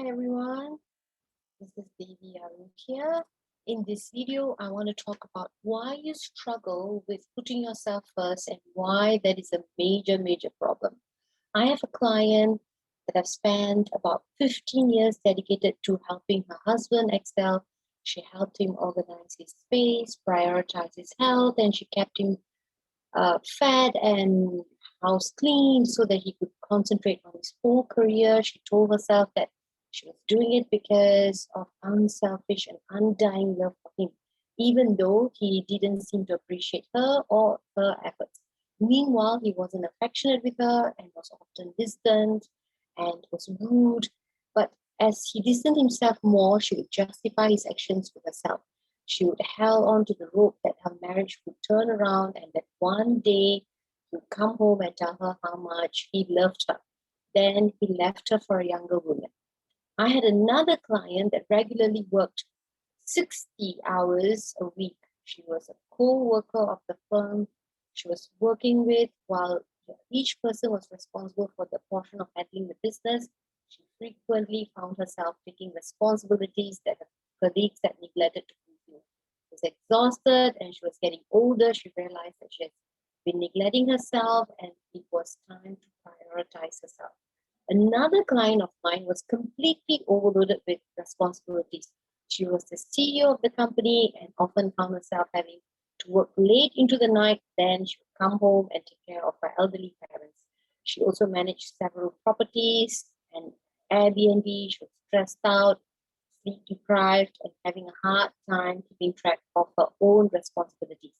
Hi everyone, this is Devi Arun here. In this video, I want to talk about why you struggle with putting yourself first and why that is a major problem. I have a client that I've spent about 15 years dedicated to helping her husband excel. She helped him organize his space, prioritize his health, and she kept him fed and house clean so that he could concentrate on his full career. She told herself that she was doing it because of unselfish and undying love for him, even though he didn't seem to appreciate her or her efforts. Meanwhile, he wasn't affectionate with her and was often distant and was rude. But as he distanced himself more, she would justify his actions with herself. She would held on to the rope that her marriage would turn around and that one day he would come home and tell her how much he loved her. Then he left her for a younger woman. I had another client that regularly worked 60 hours a week. She was a co-worker of the firm she was working with. While each person was responsible for the portion of handling the business, she frequently found herself taking responsibilities that her colleagues had neglected to fulfill. She was exhausted and she was getting older. She realized that she had been neglecting herself and it was time to prioritize herself. Another client of mine was completely overloaded with responsibilities. She was the CEO of the company and often found herself having to work late into the night. Then she would come home and take care of her elderly parents. She also managed several properties and Airbnb. She was stressed out, sleep deprived, and having a hard time keeping track of her own responsibilities.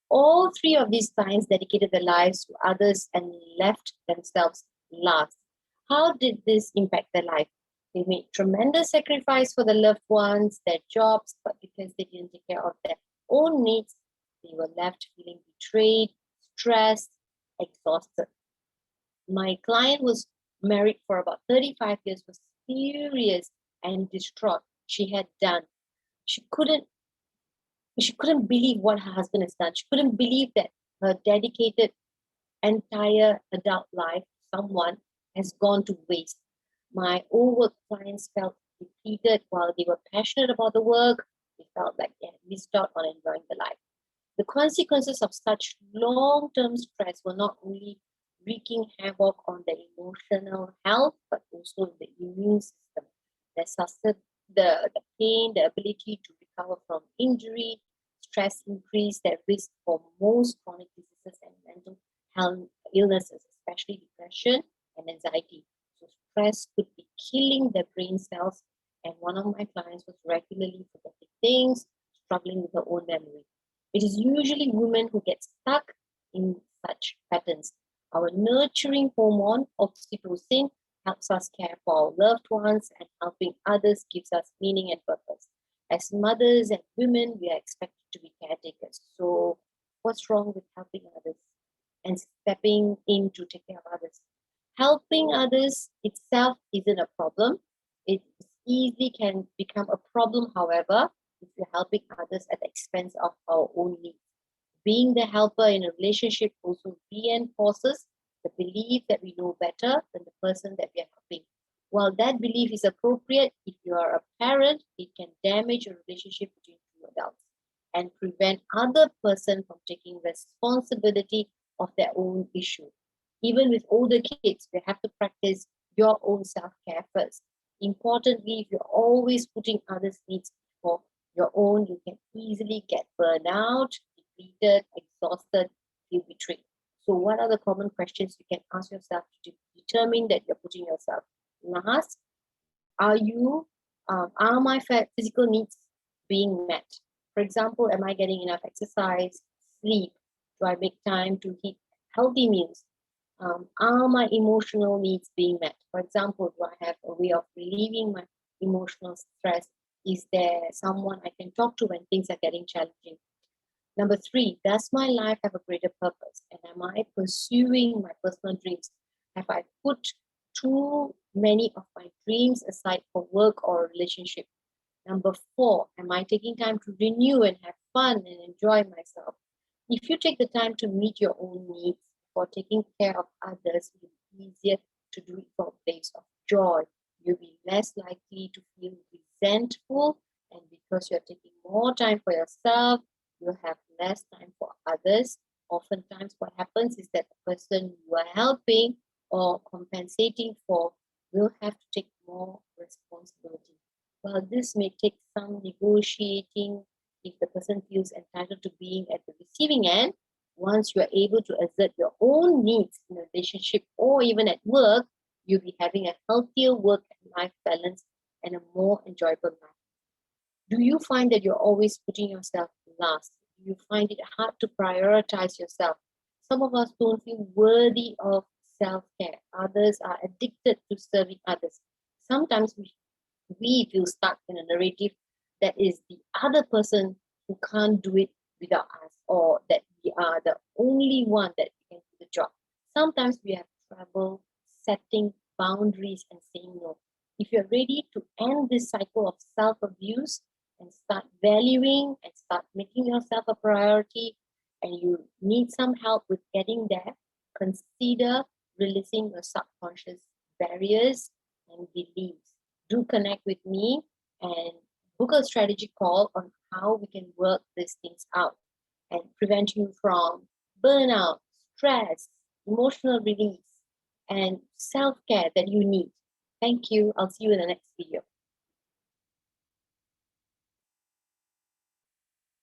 All three of these clients dedicated their lives to others and left themselves last. How did this impact their life? They made tremendous sacrifice for their loved ones, their jobs, but because they didn't take care of their own needs, they were left feeling betrayed, stressed, exhausted. My client was married for about 35 years, was furious and distraught. She had done. She couldn't she couldn't believe what her husband has done. She couldn't believe that her dedicated entire adult life, someone has gone to waste. My overworked clients felt depleted while they were passionate about the work. They felt like they had missed out on enjoying the life. The consequences of such long-term stress were not only wreaking havoc on the emotional health, but also the immune system. The pain, the ability to recover from injury, stress increased their risk for most chronic diseases and mental health illnesses, especially depression and anxiety. So stress could be killing the brain cells. And one of my clients was regularly forgetting things, struggling with her own memory. It is usually women who get stuck in such patterns. Our nurturing hormone, oxytocin, helps us care for our loved ones, and helping others gives us meaning and purpose. As mothers and women, we are expected to be caretakers. So, what's wrong with helping others and stepping in to take care of others? Helping others itself isn't a problem. It easily can become a problem, however, if you're helping others at the expense of our own needs. Being the helper in a relationship also reinforces the belief that we know better than the person that we are helping. While that belief is appropriate, if you are a parent, it can damage a relationship between two adults and prevent other person from taking responsibility of their own issue. Even with older kids, you have to practice your own self-care first. Importantly, if you're always putting others' needs before your own, you can easily get burned out, depleted, exhausted, feel betrayed. So what are the common questions you can ask yourself to determine that you're putting yourself last? Are my physical needs being met? For example, am I getting enough exercise, sleep? Do I make time to eat healthy meals? Are my emotional needs being met? For example, do I have a way of relieving my emotional stress? Is there someone I can talk to when things are getting challenging? Number 3, does my life have a greater purpose? And am I pursuing my personal dreams? Have I put too many of my dreams aside for work or relationship? Number 4, am I taking time to renew and have fun and enjoy myself? If you take the time to meet your own needs for taking care of others, it will be easier to do it from a place of joy. You'll be less likely to feel resentful, and because you're taking more time for yourself, you have less time for others. Oftentimes, what happens is that the person you are helping or compensating for will have to take more responsibility. Well, this may take some negotiating if the person feels entitled to being at the receiving end. Once you are able to assert your own needs in a relationship or even at work, you'll be having a healthier work and life balance and a more enjoyable life. Do you find that you're always putting yourself last? Do you find it hard to prioritize yourself? Some of us don't feel worthy of self care. Others are addicted to serving others. Sometimes we feel stuck in a narrative that is the other person who can't do it without us, or that we are the only one that can do the job. Sometimes we have trouble setting boundaries and saying no. If you're ready to end this cycle of self abuse and start valuing and start making yourself a priority, and you need some help with getting there, consider releasing your subconscious barriers and beliefs. Do connect with me and book a strategy call on how we can work these things out and prevent you from burnout, stress, emotional release, and self care that you need. Thank you. I'll see you in the next video.